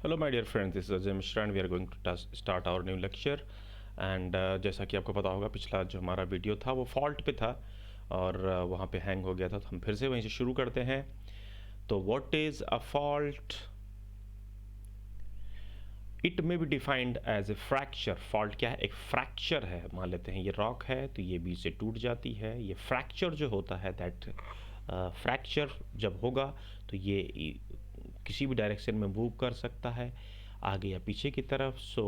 Hello my dear friends, this is Ajay Mishra and we are going to start our new lecture and जैसा कि आपको पता होगा पिछला जो हमारा वीडियो था वो फॉल्ट पे था और वहाँ पे हैंग हो गया था, तो हम फिर से वहीं से शुरू करते हैं। तो what is a fault? It may be defined as a fracture. Fault क्या है? एक फ्रैक्चर है। मान लेते हैं ये रॉक है तो ये बीच से टूट जाती है। ये फ्रैक्चर जो होता है दैट फ्रैक्चर जब होगा तो ये किसी भी डायरेक्शन में मूव कर सकता है, आगे या पीछे की तरफ। So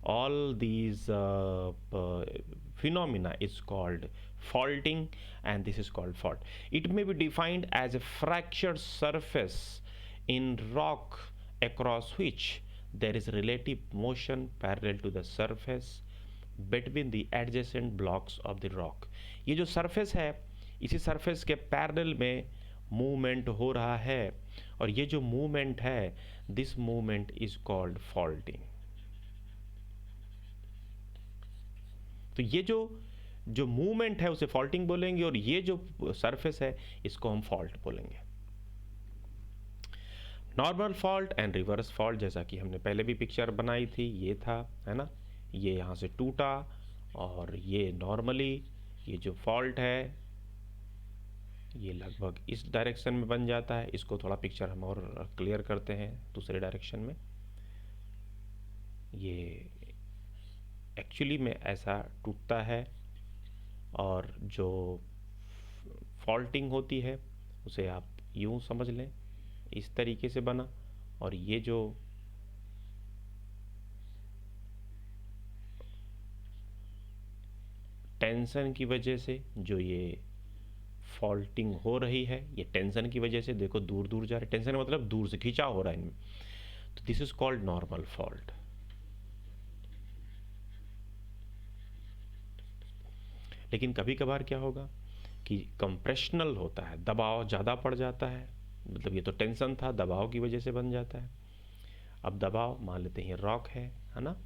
all these phenomena is called faulting and this is called fault. It may be defined as a fractured surface in rock across which there is relative motion parallel to the surface between the adjacent blocks of the rock. ये जो surface है इसी surface के parallel में movement हो रहा है और ये जो मूवमेंट है this movement is called faulting. तो ये जो जो मूवमेंट है उसे फॉल्टिंग बोलेंगे और ये जो सरफेस है इसको हम फॉल्ट बोलेंगे। Normal fault and reverse fault, जैसा कि हमने पहले भी पिक्चर बनाई थी, ये था, है ना, ये यहाँ से टूटा और ये नॉर्मली ये जो फॉल्ट है ये लगभग इस डायरेक्शन में बन जाता है। इसको थोड़ा पिक्चर हम और क्लियर करते हैं दूसरे डायरेक्शन में। ये एक्चुअली में ऐसा टूटता है और जो फॉल्टिंग होती है उसे आप यूं समझ लें, इस तरीके से बना। और ये जो टेंशन की वजह से जो ये फॉल्टिंग हो रही है, ये टेंशन की वजह से देखो दूर दूर जा रहा है। टेंशन मतलब दूर से खिंचाव हो रहा है इनमें, तो this is called normal fault. लेकिन कभी कभार क्या होगा कि कंप्रेशनल होता है, दबाव ज़्यादा पड़ जाता है। मतलब ये तो टेंशन था, दबाव की वजह से बन जाता है। अब दबाव मान लेते हैं रॉक है ना,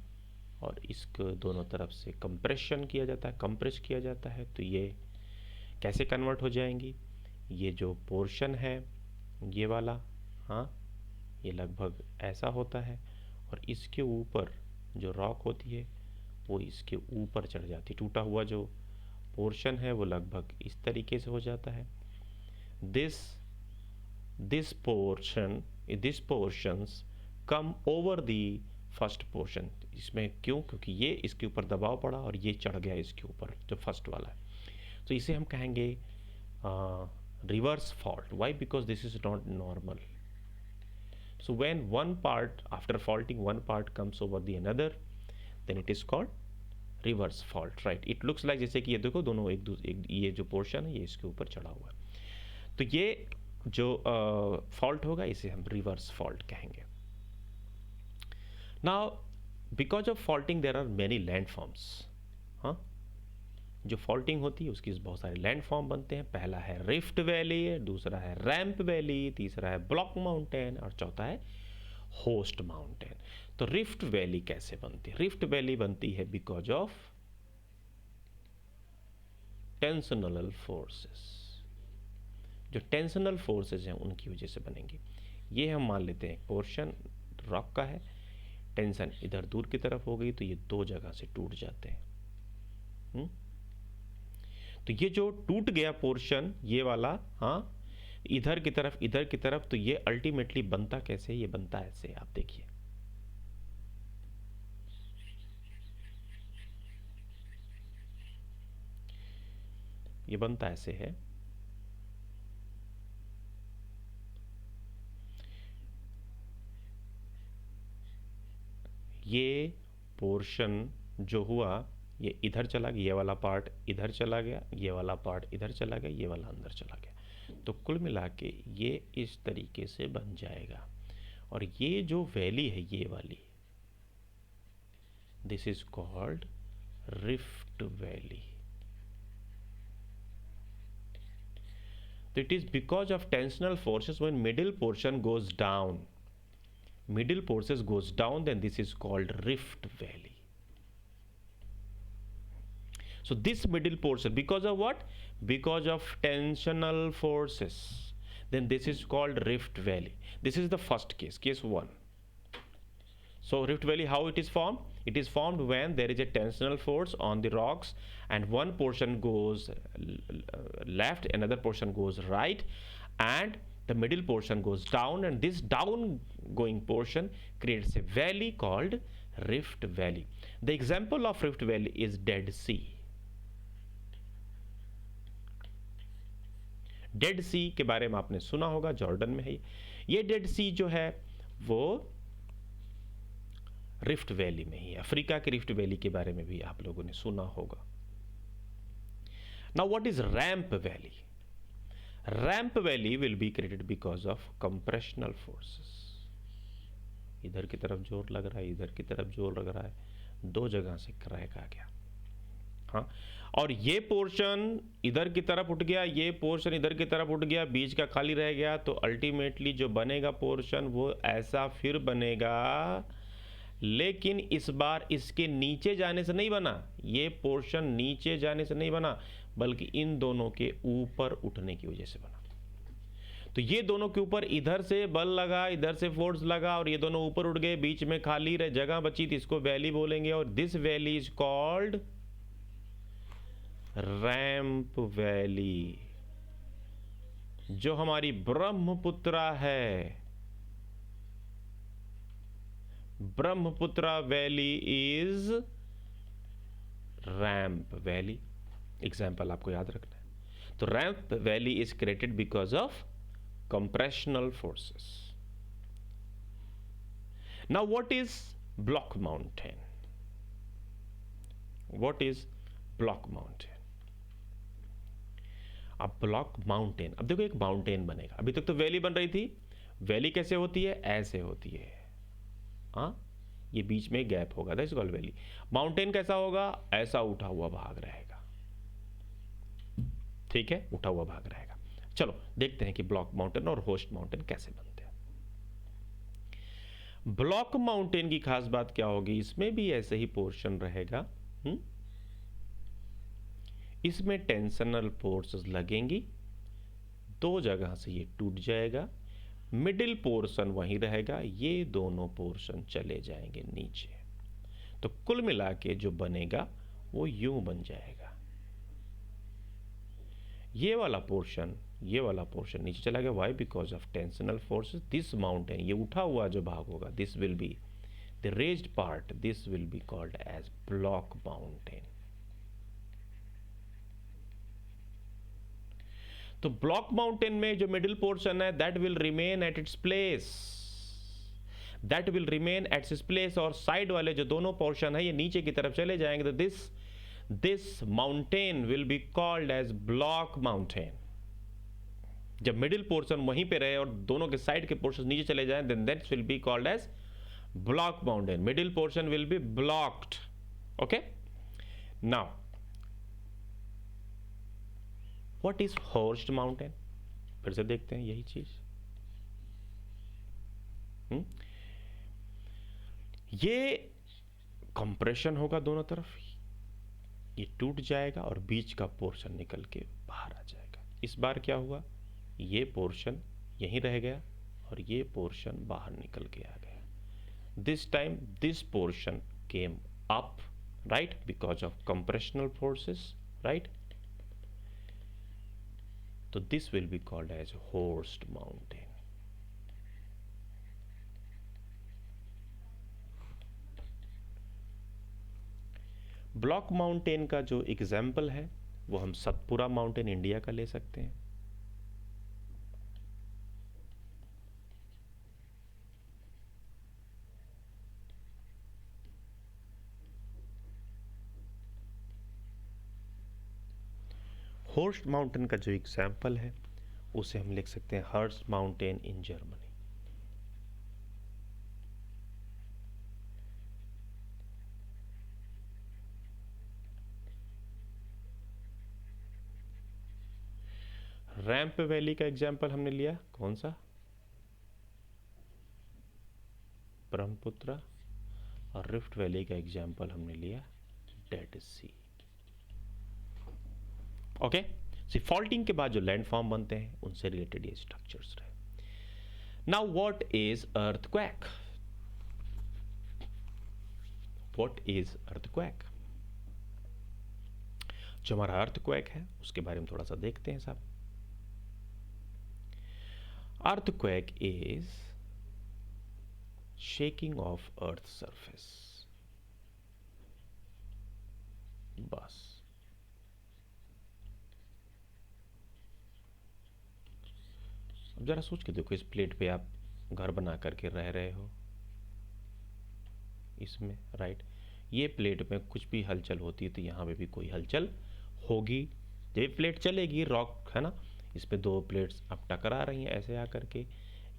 और इसको दोनों तरफ से कंप्रेशन किया जाता है, कंप्रेस किया जाता है। तो ये कैसे कन्वर्ट हो जाएंगी? ये जो पोर्शन है ये वाला, हाँ, ये लगभग ऐसा होता है और इसके ऊपर जो रॉक होती है वो इसके ऊपर चढ़ जाती है। टूटा हुआ जो पोर्शन है वो लगभग इस तरीके से हो जाता है। This portions come over the first portion. इसमें क्यों? क्योंकि ये इसके ऊपर दबाव पड़ा और ये चढ़ गया इसके ऊपर, जो फर्स्ट वाला है। तो इसे हम कहेंगे reverse fault. Why? Because this is not normal. So when one part after faulting one part comes over the another then it is called reverse fault, right. It looks like, जैसे कि ये देखो दोनों ये जो पोर्शन है ये इसके ऊपर चढ़ा हुआ है। तो ये जो फॉल्ट होगा इसे हम रिवर्स फॉल्ट कहेंगे। Now because of faulting there are many landforms. हाँ, जो फॉल्टिंग होती है उसकी बहुत सारे लैंडफॉर्म बनते हैं। पहला है रिफ्ट वैली, दूसरा है रैंप वैली, तीसरा है ब्लॉक माउंटेन और चौथा है होस्ट माउंटेन। तो रिफ्ट वैली कैसे बनती है? रिफ्ट वैली बनती है बिकॉज ऑफ टेंशनल फोर्सेस। जो टेंशनल फोर्सेस हैं उनकी वजह से बनेंगी। ये हम मान लेते हैं पोर्शन रॉक का है, टेंशन इधर दूर की तरफ हो गई तो ये दो जगह से टूट जाते हैं। तो ये जो टूट गया पोर्शन ये वाला, हाँ, इधर की तरफ, तो ये अल्टीमेटली बनता कैसे? ये बनता ऐसे, आप देखिए, ये बनता ऐसे है। ये पोर्शन जो हुआ ये इधर चला गया, ये वाला पार्ट इधर चला गया, ये वाला पार्ट इधर चला गया, ये वाला अंदर चला गया। तो कुल मिला के ये इस तरीके से बन जाएगा। और ये जो वैली है ये वाली, this is called rift valley. तो it is because of tensional forces when middle portion goes down, then this is called rift valley. So this middle portion, because of what? Because of tensional forces, then this is called rift valley. This is the first case, case 1. So Rift Valley, how it is formed? It is formed when there is a tensional force on the rocks and one portion goes left, another portion goes right, and the middle portion goes down, and this down going portion creates a valley called Rift Valley. The example of Rift Valley is Dead Sea. Dead Sea के बारे में आपने सुना होगा, Jordan में है ये dead सी जो है वो रिफ्ट वैली में ही है। अफ्रीका के रिफ्ट वैली के बारे में भी आप लोगों ने सुना होगा। Now what is ramp valley? Ramp valley will be created because of compressional forces. इधर की तरफ जोर लग रहा है, इधर की तरफ जोर लग रहा है, दो जगह से क्रैक आ गया। हाँ, और ये पोर्शन इधर की तरफ उठ गया, ये पोर्शन इधर की तरफ उठ गया, बीच का खाली रह गया, तो अल्टीमेटली जो बनेगा पोर्शन वो ऐसा फिर बनेगा, लेकिन इस बार इसके नीचे जाने से नहीं बना, ये पोर्शन नीचे जाने से नहीं बना, बल्कि इन दोनों के ऊपर उठने की वजह से बना। तो ये दोनों के ऊपर इधर से बल लगा, इधर से फोर्स लगा, और ये दोनों ऊपर उठ गए, बीच में खाली रह जगह बची थी, इसको वैली बोलेंगे, और this valley is called ramp valley. जो हमारी ब्रह्मपुत्रा है, Brahmaputra valley is ramp valley. Example आपको याद रखना है। तो ramp valley is created because of compressional forces. Now what is block mountain? What is block mountain? अब ब्लॉक माउंटेन, अब देखो एक माउंटेन बनेगा। अभी तक तो वैली बन रही थी। वैली कैसे होती है? ऐसे होती है। हाँ, ये बीच में गैप होगा, दैट्स कॉल्ड वैली। माउंटेन कैसा होगा? ऐसा उठा हुआ भाग रहेगा। ठीक है, उठा हुआ भाग रहेगा। चलो देखते हैं कि ब्लॉक माउंटेन और होस्ट माउंटेन कैसे बनते हैं। ब्लॉक माउंटेन की खास बात क्या होगी? इसमें भी ऐसे ही पोर्शन रहेगा। इसमें टेंशनल फोर्सेस लगेंगी, दो जगह से ये टूट जाएगा, मिडिल पोर्शन वहीं रहेगा, ये दोनों पोर्शन चले जाएंगे नीचे। तो कुल मिला के जो बनेगा वो यूं बन जाएगा। ये वाला पोर्शन नीचे चला गया। Why? Because of tensional forces. This mountain, ये उठा हुआ जो भाग होगा, this will be the raised part, this will be called as block mountain. तो ब्लॉक माउंटेन में जो मिडिल पोर्शन है that will remain at its place, that will remain at its place, और साइड वाले जो दोनों पोर्शन है ये नीचे की तरफ चले जाएंगे। तो this mountain will be called as block mountain. जब मिडिल पोर्शन वहीं पे रहे और दोनों के साइड के पोर्शन नीचे चले जाएं, then that will be called as block mountain. Middle portion will be blocked. Okay, now what is horst mountain? फिर से देखते हैं यही चीज। ये कंप्रेशन होगा दोनों तरफ, ये टूट जाएगा और बीच का पोर्शन निकल के बाहर आ जाएगा। इस बार क्या हुआ? ये पोर्शन यहीं रह गया और ये पोर्शन बाहर निकल के आ गया। This time this portion came up, right, because of compressional forces, right. So this will be called as host mountain. Block mountain का जो एग्जाम्पल है वो हम सतपुरा माउंटेन इंडिया का ले सकते हैं। होस्ट माउंटेन का जो एग्जाम्पल है उसे हम लिख सकते हैं horst mountain in Germany. Ramp valley का एग्जाम्पल हमने लिया, कौन सा? ब्रह्मपुत्रा। और रिफ्ट वैली का एग्जाम्पल हमने लिया डेड सी। ओके, फॉल्टिंग के बाद जो लैंडफॉर्म बनते हैं उनसे रिलेटेड ये स्ट्रक्चर्स रहे। Now what is earthquake? What is earthquake? जो हमारा अर्थक्वेक है उसके बारे में थोड़ा सा देखते हैं साहब। Earthquake is shaking of earth surface, बस। अब जरा सोच के देखो, इस प्लेट पे आप घर बना करके रह रहे हो, इसमें, राइट। ये प्लेट में कुछ भी हलचल होती है तो यहाँ पे भी कोई हलचल होगी, ये प्लेट चलेगी, रॉक है ना, इस पे दो प्लेट्स अब टकरा रही हैं ऐसे आकर के,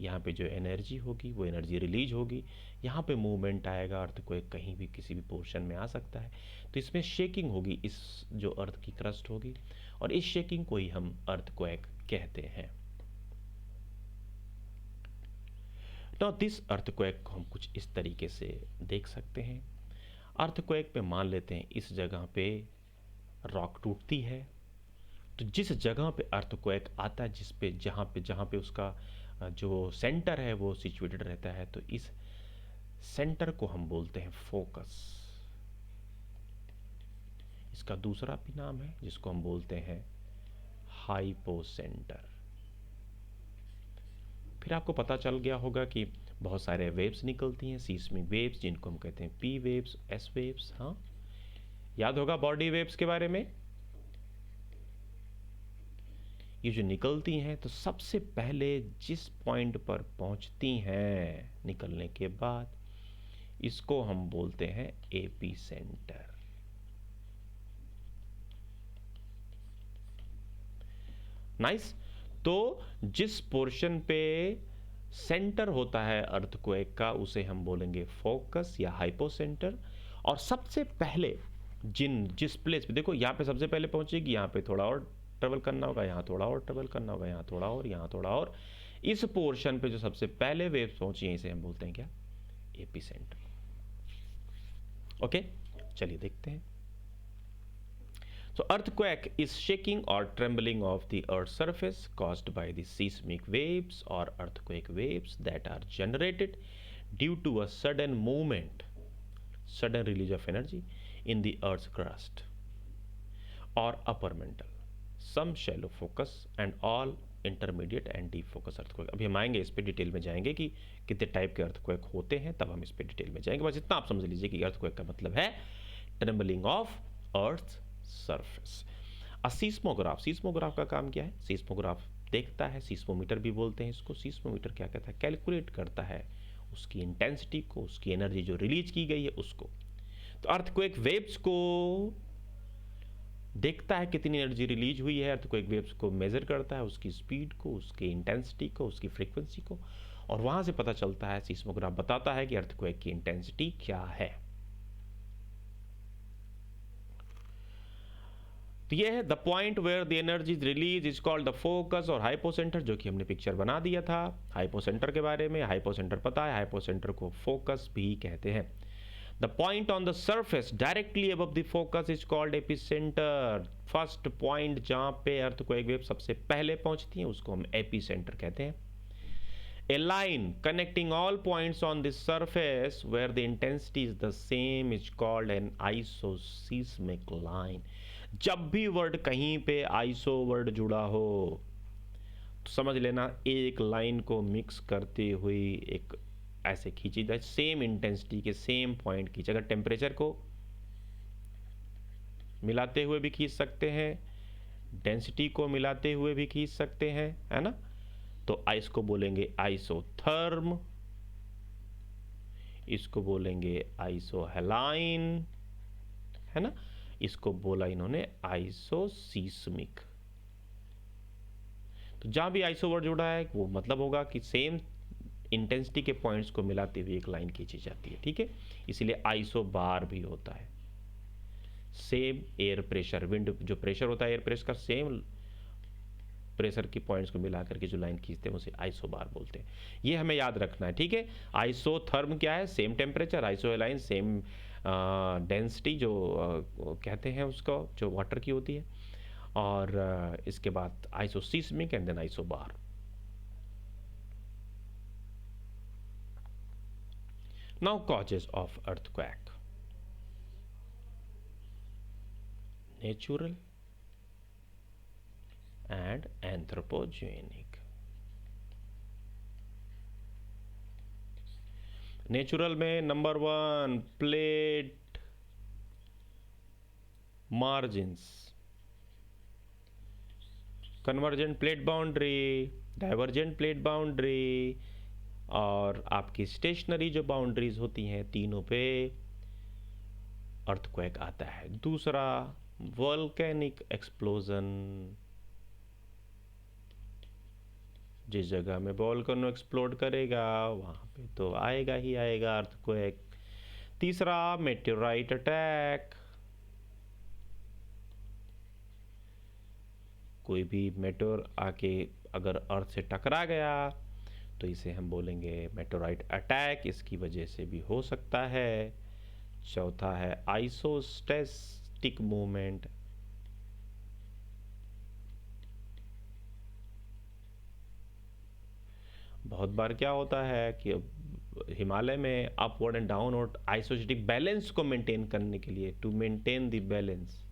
यहाँ पे जो एनर्जी होगी वो एनर्जी रिलीज होगी, यहाँ पे मूवमेंट आएगा, अर्थ को कहीं भी किसी भी पोर्शन में आ सकता है, तो इसमें शेकिंग होगी, इस जो अर्थ की क्रस्ट होगी, और इस शेकिंग को ही हम अर्थक्वेक कहते हैं। नाउ दिस अर्थक्वेक को हम कुछ इस तरीके से देख सकते हैं। अर्थक्वेक पे मान लेते हैं इस जगह पे रॉक टूटती है, तो जिस जगह पे अर्थक्वेक आता है, जहाँ पे उसका जो सेंटर है वो सिचुएटेड रहता है, तो इस सेंटर को हम बोलते हैं फोकस। इसका दूसरा भी नाम है जिसको हम बोलते हैं हाइपोसेंटर। फिर आपको पता चल गया होगा कि बहुत सारे वेव्स निकलती हैं, सीस्मिक वेव्स, जिनको हम कहते हैं पी वेव्स, एस वेव्स। हाँ, याद होगा बॉडी वेव्स के बारे में। ये जो निकलती हैं तो सबसे पहले जिस पॉइंट पर पहुंचती हैं निकलने के बाद, इसको हम बोलते हैं एपी सेंटर। नाइस। तो जिस पोर्शन पे सेंटर होता है अर्थक्वेक का उसे हम बोलेंगे फोकस या हाइपोसेंटर। और सबसे पहले जिस प्लेस पे, देखो यहाँ पे सबसे पहले पहुंचेगी, यहाँ पे थोड़ा और ट्रेवल करना होगा, यहाँ थोड़ा और ट्रेवल करना होगा, यहाँ थोड़ा और, यहाँ थोड़ा और, इस पोर्शन पे जो सबसे पहले वेव्स पहुंची है इसे हम बोलते हैं क्या? AP centre. ओके, चलिए देखते हैं। So earthquake is shaking or trembling of the earth's surface caused by the seismic waves or earthquake waves that are generated due to a sudden movement, sudden release of energy in the earth's crust or upper mantle, some shallow focus and all intermediate and deep focus earthquake। अभी हम आएंगे इस पे, detail में जाएंगे कि कितने type के earthquake होते हैं, तब हम इस पे डिटेल में जाएंगे। बस इतना आप समझ लीजिए कि earthquake का मतलब है trembling of earth's surface. Seismograph का काम क्या है? सीस्मोग्राफ देखता है, सीस्मोमीटर भी बोलते हैं इसको। सीस्मोमीटर क्या करता है? कैलकुलेट करता है उसकी इंटेंसिटी को, उसकी एनर्जी जो रिलीज की गई है उसको। तो अर्थक्वेक वेव्स को देखता है कितनी एनर्जी रिलीज हुई है, अर्थक्वेक वेव्स को मेजर करता है, उसकी स्पीड को, उसकी इंटेंसिटी को, उसकी फ्रीक्वेंसी को, और वहां से पता चलता है, सीस्मोग्राफ बताता है कि अर्थक्वेक की इंटेंसिटी क्या है। तो ये है the point where the energy is release is called the focus और हाइपोसेंटर, जो कि हमने पिक्चर बना दिया था हाइपोसेंटर के बारे में। हाइपोसेंटर पता है, हाइपोसेंटर को फोकस भी कहते हैं। The point on the surface directly above the focus is called epicentre. First point जहां पे अर्थक्वेक वेव सबसे पहले पहुंचती है उसको हम एपिसेंटर कहते हैं। A line connecting all points on the surface where the intensity is the same is called an isoseismic line। जब भी वर्ड कहीं पे आइसो वर्ड जुड़ा हो तो समझ लेना एक लाइन को मिक्स करते हुए एक ऐसे खींची जाए, सेम इंटेंसिटी के सेम पॉइंट खींचे। अगर टेम्परेचर को मिलाते हुए भी खींच सकते हैं, डेंसिटी को मिलाते हुए भी खींच सकते हैं, है ना, तो इसको बोलेंगे आइसोथर्म, इसको बोलेंगे आइसोहेलाइन, है ना, इसको बोला इन्होंने आइसोसीस्मिक। तो जहां भी आइसो वर्ड जुड़ा है वो मतलब होगा कि सेम इंटेंसिटी के पॉइंट्स को मिलाते हुए एक लाइन खींची जाती है, ठीक है। इसीलिए आइसो बार भी होता है। सेम एयर प्रेशर, विंड जो प्रेशर होता है एयर प्रेशर का, सेम प्रेशर की पॉइंट्स को मिला करके जो लाइन खींचते हैं उसे आइसो बार बोलते हैं। ये हमें याद रखना है, ठीक है। आइसोथर्म क्या है? Same temperature. Isohaline same density जो कहते हैं उसको, जो वाटर की होती है। और इसके बाद isoseismic and then isobar. Now causes of earthquake. Natural and anthropogenic. Natural में number 1 plate margins, convergent plate boundary, divergent plate boundary और आपकी स्टेशनरी जो बाउंड्रीज होती हैं, तीनों पे अर्थक्वेक आता है। दूसरा वोल्केनिक एक्सप्लोजन, जिस जगह में वोल्केनो एक्सप्लोड करेगा वहाँ पे तो आएगा ही आएगा अर्थक्वेक। तीसरा मेटेओराइट अटैक, कोई भी मेटेओर आके अगर अर्थ से टकरा गया तो इसे हम बोलेंगे मेटेओराइट अटैक, इसकी वजह से भी हो सकता है। चौथा है आइसोस्टेटिक मूवमेंट, बहुत बार क्या होता है कि हिमालय में upward and downward isostatic balance को मेंटेन करने के लिए, to maintain the balance,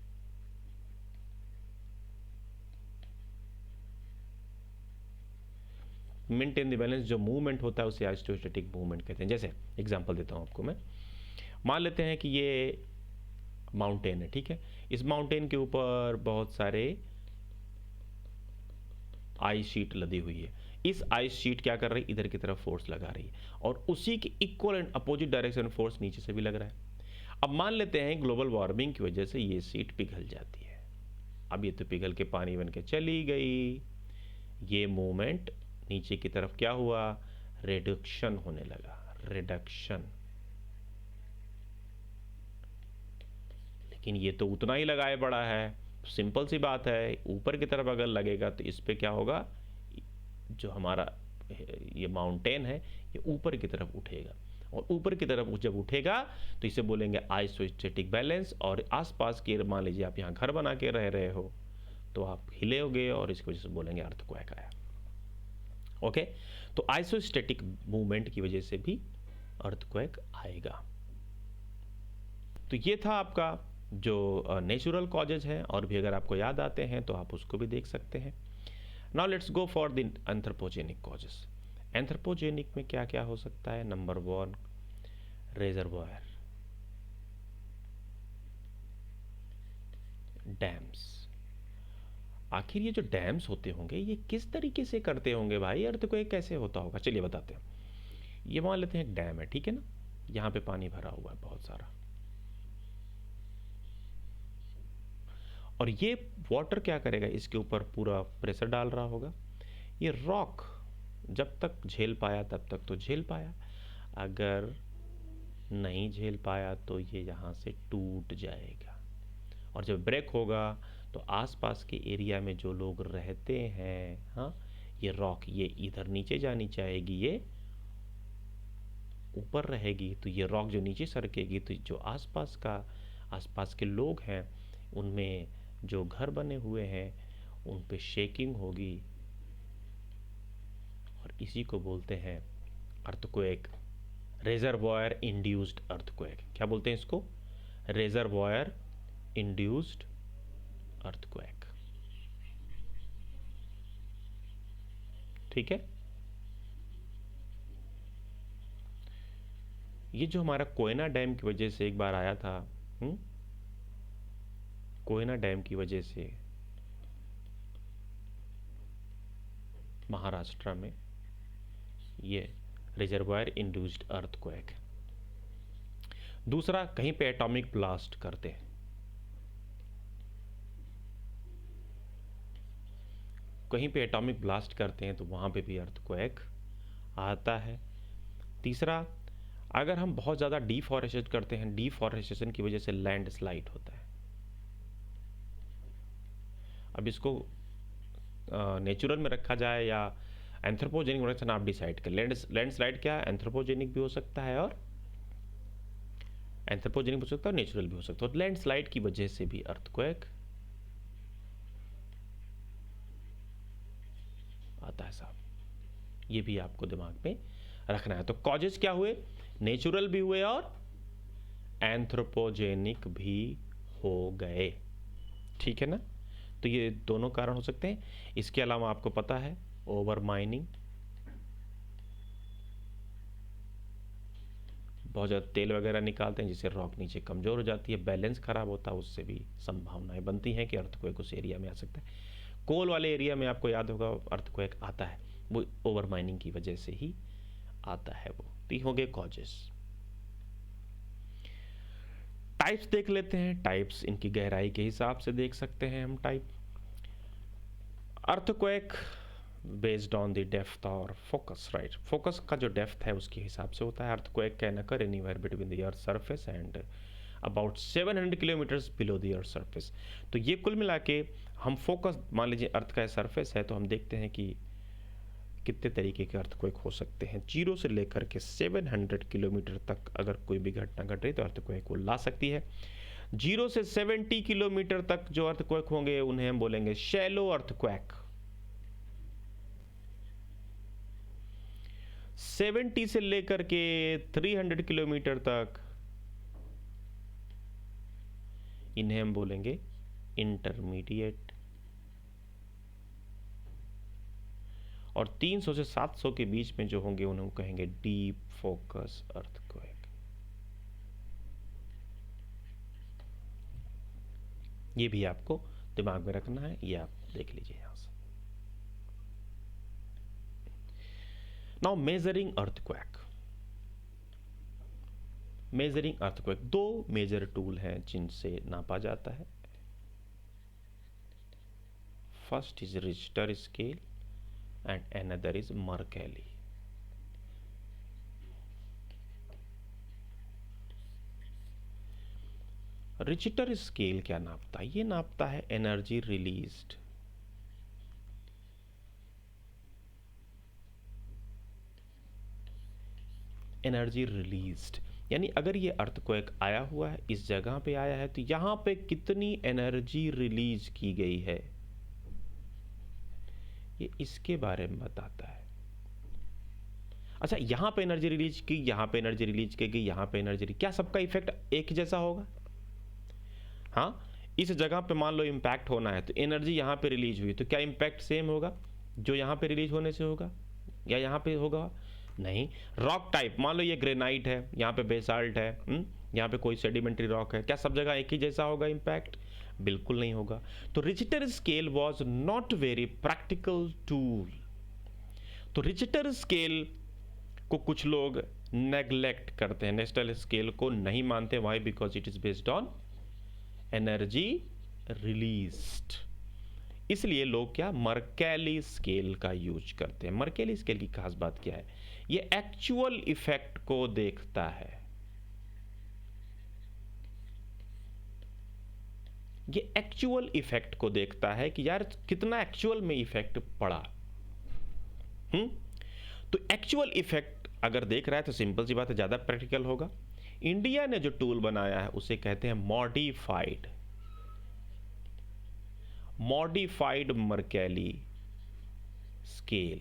maintain the balance जो मूवमेंट होता है उसे आइसोस्टेटिक मूवमेंट कहते हैं। जैसे एग्जांपल देता हूं आपको मैं, मान लेते हैं कि ये माउंटेन है, ठीक है। इस माउंटेन के ऊपर बहुत सारे आइस शीट लदी हुई है। इस आइस शीट क्या कर रही है, इधर की तरफ फोर्स लगा रही है और उसी के equal and opposite direction force नीचे से भी लग रहा है। अब मान लेते हैं ग्लोबल वार्मिंग की वजह से ये शीट पिघल जाती है। अब ये तो पिघल के पानी बन के चली गई, ये मूवमेंट नीचे की तरफ क्या हुआ, रिडक्शन होने लगा, रिडक्शन। लेकिन ये तो उतना ही लगाए पड़ा है, सिंपल सी बात है, ऊपर की तरफ अगर लगेगा तो इस पे क्या होगा, जो हमारा ये माउंटेन है ये ऊपर की तरफ उठेगा और ऊपर की तरफ जब उठेगा तो इसे बोलेंगे आइसोस्टेटिक बैलेंस। और आसपास के, मान लीजिए आप यहाँ घर बना के रह रहे हो तो आप हिलेओगे और इसकी वजह से बोलेंगे अर्थक्वेक आया। ओके, तो आइसोस्टेटिक मूवमेंट की वजह से भी अर्थक्वेक आएगा। तो ये था आपका जो नेचुरल कॉजेज है, और भी अगर आपको याद आते हैं तो आप उसको भी देख सकते हैं। Now let's go for the anthropogenic causes. Anthropogenic में क्या क्या हो सकता है। Number 1 reservoir, dams. आखिर ये जो डैम्स होते होंगे ये किस तरीके से करते होंगे भाई, अर्थक्वेक कैसे होता होगा, चलिए बताते हैं। ये मान लेते हैं एक डैम है, ठीक है ना, यहाँ पे पानी भरा हुआ है बहुत सारा, और ये वाटर क्या करेगा, इसके ऊपर पूरा प्रेशर डाल रहा होगा। ये रॉक जब तक झेल पाया तब तक तो झेल पाया, अगर नहीं झेल पाया तो ये यहाँ से टूट जाएगा, और जब ब्रेक होगा तो आसपास के एरिया में जो लोग रहते हैं, हाँ, ये रॉक ये इधर नीचे जानी चाहेगी, ये ऊपर रहेगी, तो ये रॉक जो नीचे सरकेगी तो जो आसपास के लोग हैं उनमें जो घर बने हुए हैं उन पे शेकिंग होगी, और इसी को बोलते हैं अर्थक्वेक, रेजर्वायर इंड्यूस्ड अर्थक्वेक। क्या बोलते हैं इसको, रेजर्वायर इंड्यूस्ड अर्थक्वेक, ठीक है। ये जो हमारा कोयना डैम की वजह से एक बार आया था, कोयना डैम की वजह से महाराष्ट्र में ये रिजर्वायर इंड्यूस्ड अर्थक्वेक। दूसरा, कहीं पे एटॉमिक ब्लास्ट करते हैं, कहीं पे एटॉमिक ब्लास्ट करते हैं तो वहां पे भी अर्थक्वेक आता है। तीसरा, अगर हम बहुत ज़्यादा डिफॉरेस्टेशन करते हैं, डिफॉरेस्टेशन की वजह से लैंड स्लाइड होता है। अब इसको नेचुरल में रखा जाए या एंथ्रोपोजेनिक में रखना, आप डिसाइड कर। लैंड स्लाइड क्या है, एंथ्रोपोजेनिक भी हो सकता है और एंथ्रोपोजेनिक भी हो सकता है और नेचुरल भी हो सकता है। तो लैंड स्लाइड की वजह से भी अर्थक्वेक आता है साहब, ये भी आपको दिमाग में रखना है। तो कॉजेस क्या हुए, नेचुरल भी हुए और एंथ्रोपोजेनिक भी हो गए। ठीक है ना। तो ये दोनों कारण हो सकते हैं। इसके अलावा आपको पता है ओवर माइनिंग, बहुत ज़्यादा तेल वगैरह निकालते हैं जिससे रॉक नीचे कमज़ोर हो जाती है, बैलेंस ख़राब होता है, उससे भी संभावनाएं बनती हैं कि अर्थक्वेक उस एरिया में आ सकता है। कोल वाले एरिया में आपको याद होगा अर्थक्वेक आता है, वो ओवर माइनिंग की वजह से ही आता है वो। तो ये हो गए कॉजेस। टाइप्स देख लेते हैं। टाइप्स इनकी गहराई के हिसाब से देख सकते हैं हम type. Earthquake based on the depth और फोकस, राइट। फोकस का जो डेप्थ है उसके हिसाब से होता है। Earthquake can occur anywhere between the earth surface and about 700 kilometres below the earth surface. तो ये कुल मिला के हम फोकस, मान लीजिए अर्थ का सरफेस है, तो हम देखते हैं कि कितने तरीके के अर्थक्वेक हो सकते हैं। 0 से लेकर के 700 किलोमीटर तक अगर कोई भी घटना घट रही तो अर्थक्वेक वो ला सकती है। 0 से 70 किलोमीटर तक जो अर्थक्वेक होंगे उन्हें हम बोलेंगे शैलो अर्थक्वेक। 70 से लेकर के 300 किलोमीटर तक इन्हें हम बोलेंगे इंटरमीडिएट, और 300 से 700 के बीच में जो होंगे उन्हें कहेंगे डीप फोकस अर्थक्वेक। ये भी आपको दिमाग में रखना है, ये आप देख लीजिए यहां से। Now measuring earthquake. Measuring earthquake, दो मेजर टूल हैं जिनसे नापा जाता है। First is Richter scale and another is Mercalli. Richter scale क्या नापता है? ये नापता है एनर्जी रिलीज्ड। एनर्जी रिलीज्ड यानी अगर ये अर्थक्वेक आया हुआ है, इस जगह पे आया है, तो यहां पे कितनी एनर्जी रिलीज की गई है, ये इसके बारे में बताता है। अच्छा, यहां पे एनर्जी रिलीज की, यहां पे एनर्जी रिलीज की गई, यहां पे एनर्जी, क्या सबका इफेक्ट एक ही जैसा होगा? हाँ, इस जगह पे मान लो इम्पैक्ट होना है तो एनर्जी यहां पे रिलीज हुई, तो क्या इम्पैक्ट सेम होगा जो यहां पे रिलीज होने से होगा या यहां पे होगा? नहीं। रॉक टाइप, मान लो ये ग्रेनाइट है, यहाँ पे बेसाल्ट है, यहाँ पे कोई सेडिमेंट्री रॉक है, क्या सब जगह एक ही जैसा होगा इम्पैक्ट? बिल्कुल नहीं होगा। तो Richter scale was not very practical tool. तो रिक्टर स्केल को कुछ लोग नेग्लेक्ट करते हैं, रिक्टर स्केल को नहीं मानते। Why? Because it is based on energy released. इसलिए लोग क्या मर्कैली स्केल का यूज करते हैं। मर्कैली स्केल की खास बात क्या है? ये एक्चुअल इफेक्ट को देखता है। ये एक्चुअल इफेक्ट को देखता है कि यार कितना एक्चुअल में इफेक्ट पड़ा। तो एक्चुअल इफेक्ट अगर देख रहा है तो सिंपल सी बात है, ज्यादा प्रैक्टिकल होगा। इंडिया ने जो टूल बनाया है उसे कहते हैं मॉडिफाइड मर्कैली स्केल।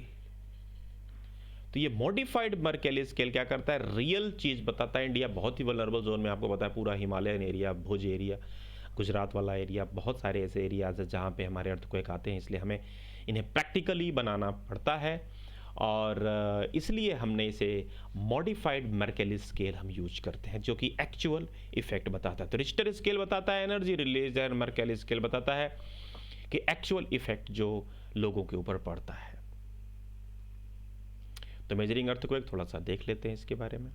तो ये मॉडिफाइड मर्कैली स्केल क्या करता है? रियल चीज बताता है। इंडिया बहुत ही वल्नरेबल जोन में, आपको पता है, पूरा हिमालयन एरिया, भुज एरिया, गुजरात वाला एरिया, बहुत सारे ऐसे एरियाज है जहाँ पे हमारे अर्थक्वेक आते हैं। इसलिए हमें इन्हें प्रैक्टिकली बनाना पड़ता है और इसलिए हमने इसे मॉडिफाइड मर्कैली स्केल हम यूज करते हैं, जो कि एक्चुअल इफेक्ट बताता है। तो रिक्टर स्केल बताता है एनर्जी रिलीज, और मर्कैली स्केल बताता है कि एक्चुअल इफेक्ट जो लोगों के ऊपर पड़ता है। तो मेजरिंग अर्थक्वेक थोड़ा सा देख लेते हैं इसके बारे में।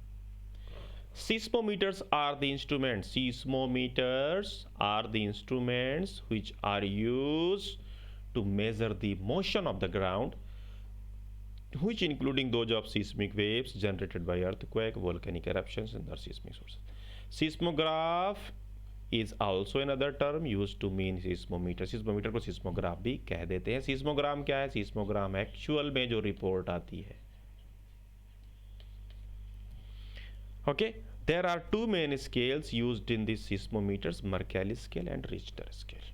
Seismometers are the instruments. Seismometers are the instruments which are used to measure the motion of the ground, which including those of seismic waves generated by earthquake, volcanic eruptions, and other seismic sources. Seismograph is also another term used to mean seismometer. Seismometer को seismograph भी कह देते हैं। Seismogram क्या है? Seismogram actual में जो report आती है। Okay, there are two main scales used in these seismometers, Mercalli scale and Richter scale.